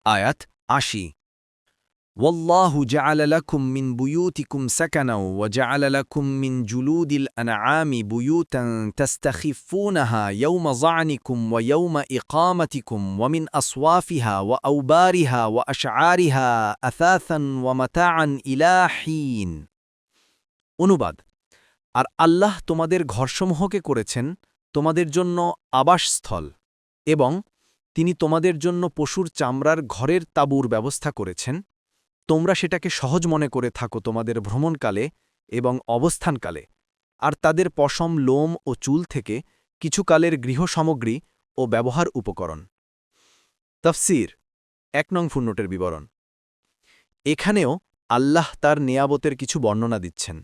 আয়াত ৮০ والله جعل لكم من بيوتكم سكنا وجعل لكم من جلود الأنعام بيوتا تستخفونها يوم ظعنكم ويوم إقامتكم ومن أصوافها وأوبارها وأشعارها أثاثا ومتاعا إلى حين অনুবাদ আর আল্লাহ তোমাদের ঘরসমূহকে করেছেন তোমাদের জন্য আবাসস্থল এবং তিনি তোমাদের জন্য পশুর চামড়ার ঘরের তাঁবুর ব্যবস্থা করেছেন তোমরা সেটাকে সহজ মনে করে থাকো তোমাদের ভ্রমণকালে এবং অবস্থানকালে আর তাদের পশম লোম ও চুল থেকে কিছু কালের গৃহসামগ্রী ও ব্যবহার উপকরণ তাফসীর ১ নং ফুটনোটের বিবরণ এখানেও আল্লাহ তার নিয়ামতের কিছু বর্ণনা দিচ্ছেন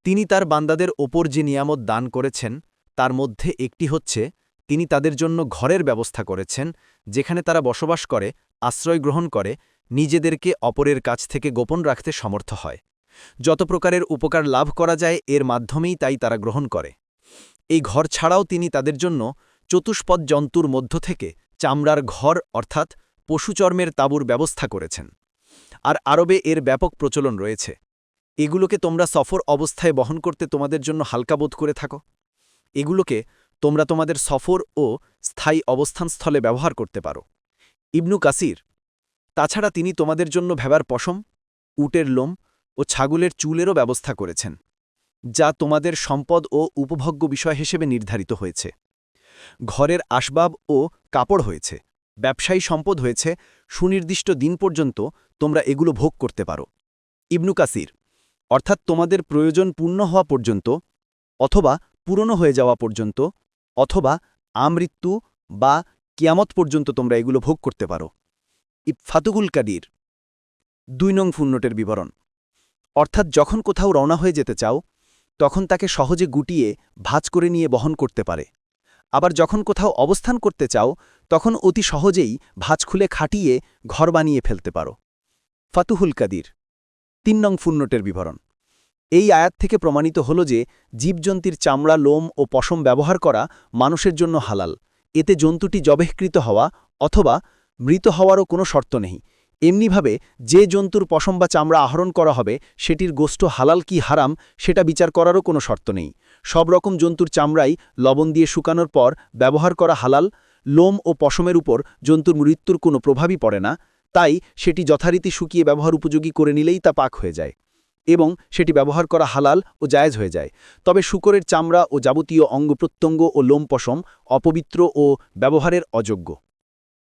তিনি তার বান্দাদের ওপর যে নিয়ামত দান করেছেন তার মধ্যে একটি হচ্ছে তিনি তাদের জন্য ঘরের ব্যবস্থা করেছেন যেখানে তারা বসবাস করে আশ্রয় গ্রহণ করে নিজেদেরকে অপরের কাছ থেকে গোপন রাখতে সমর্থ হয় যত প্রকারের উপকার লাভ করা যায় এর মাধ্যমেই তাই তারা গ্রহণ করে এই ঘর ছাড়াও তিনি তাদের জন্য চতুষ্পদ জন্তুর মধ্য থেকে চামড়ার ঘর অর্থাৎ পশুচর্মের তাঁবুর ব্যবস্থা করেছেন আর আরবে এর ব্যাপক প্রচলন রয়েছে এগুলোকে তোমরা সফর অবস্থায় বহন করতে তোমাদের জন্য হালকা বোধ করে থাকো এগুলোকে তোমরা তোমাদের সফর ও স্থায়ী অবস্থানস্থলে ব্যবহার করতে পারো ইবনু কাসির তাছাড়া তিনি তোমাদের জন্য ভেবার পশম উটের লোম ও ছাগলের চুলেরও ব্যবস্থা করেছেন যা তোমাদের সম্পদ ও উপভোগ্য বিষয় হিসেবে নির্ধারিত হয়েছে ঘরের আসবাব ও কাপড় হয়েছে ব্যবসায়ী সম্পদ হয়েছে সুনির্দিষ্ট দিন পর্যন্ত তোমরা এগুলো ভোগ করতে পারো ইবনু কাসির অর্থাৎ তোমাদের প্রয়োজন পূর্ণ হওয়া পর্যন্ত অথবা পুরনো হয়ে যাওয়া পর্যন্ত অথবা আমৃত্যু বা কিয়ামত পর্যন্ত তোমরা এগুলো ভোগ করতে পারো ফাতুগুল কাদির ২ নং ফুটনোটের বিবরণ অর্থাৎ যখন কোথাও রওনা হয়ে যেতে চাও তখন তাকে সহজে গুটিয়ে ভাঁজ করে নিয়ে বহন করতে পারে আবার যখন কোথাও অবস্থান করতে চাও তখন অতি সহজেই ভাঁজ খুলে খাটিয়ে ঘর বানিয়ে ফেলতে পারো ফাতুহুল কাদির ৩ নং ফুটনোটের বিবরণ এই আয়াত থেকে প্রমাণিত হল যে জীবজন্তুর চামড়া লোম ও পশম ব্যবহার করা মানুষের জন্য হালাল এতে জন্তুটি জবেহকৃত হওয়া অথবা মৃত হওয়ারও কোনো শর্ত নেই এমনিভাবে যে জন্তুর পশম বা চামড়া আহরণ করা হবে সেটির গোস্ত হালাল কি হারাম সেটা বিচার করারও কোনো শর্ত নেই সব রকম জন্তুর চামড়াই লবণ দিয়ে শুকানোর পর ব্যবহার করা হালাল লোম ও পশমের উপর জন্তুর মৃত্যুর কোনো প্রভাবই পড়ে না তাই সেটি যথারীতি শুকিয়ে ব্যবহার উপযোগী করে নিলেই তা পাক হয়ে যায় এবং সেটি ব্যবহার করা হালাল ও জায়েজ হয়ে যায় তবে শূকরের চামড়া ও যাবতীয় অঙ্গপ্রত্যঙ্গ ও লোম পশম অপবিত্র ও ব্যবহারের অযোগ্য